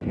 Do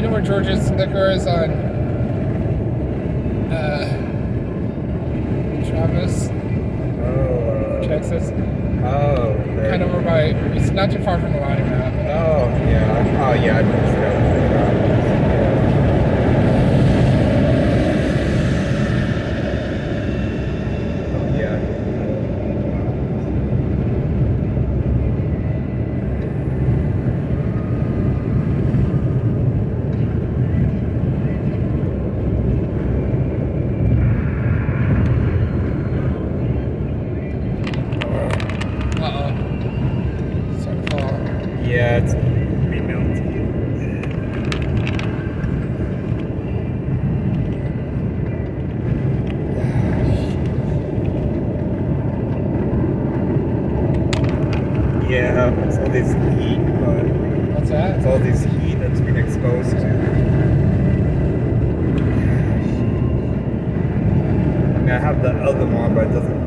you know where George's Liquor is on Travis, Oh, Texas? oh. there? Kind of over by. It's not too far from the laundromat. Oh, yeah. Oh, yeah, I missed that. Oh, yeah. Uh-oh. Starting to fall. Yeah, it's remelting. Yeah, it's all this heat, but What's that? it's all this heat that's been exposed to. I mean, I have the other one, but it doesn't.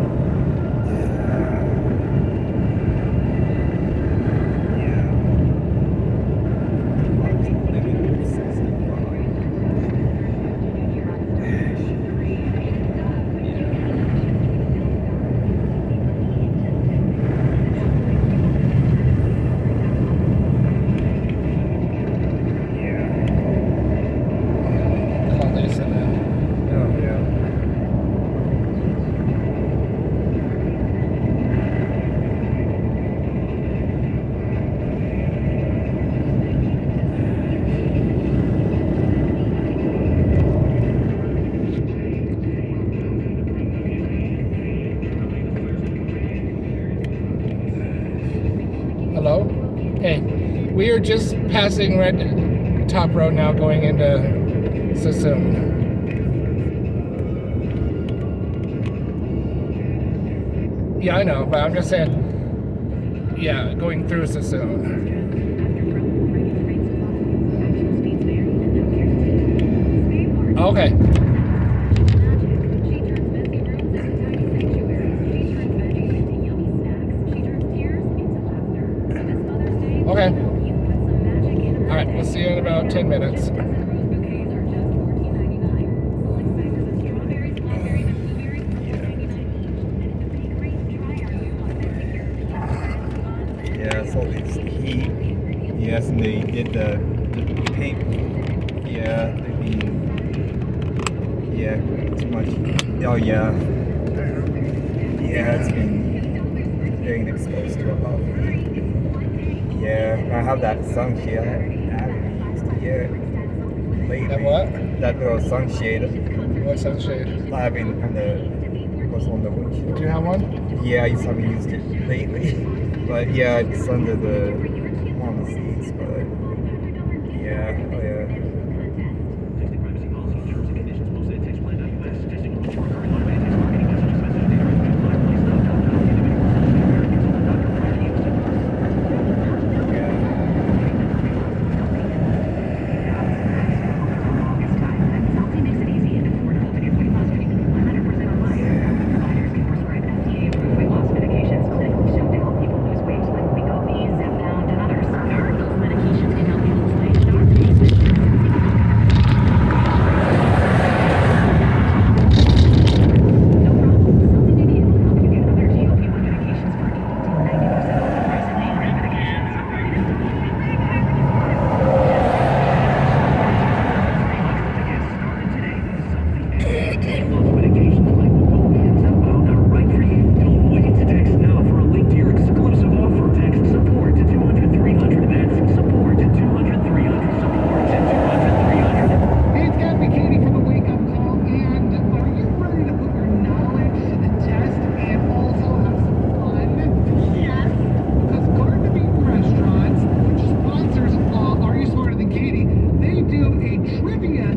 Call Lisa then. Oh, yeah. Hello? Hey, we are just passing Red Top Road now, going into Sassoon. Yeah, I know, but I'm just saying, yeah, going through Sassoon. Okay. Okay. All right, we'll see you in about 10 minutes. Yeah, it's all this heat. Yes, and they did the paint. Yeah, I mean, yeah, too much. Oh, yeah. Yeah, it's been getting exposed to a lot of heat. Yeah, I have that sunshade. I haven't used it yet lately. That what? That little sunshade What sunshade? I haven't kind of was on the windshield. Do you have one? Yeah, I just haven't used it lately. But yeah, it's under the on the seats. But yeah, oh yeah. Trivia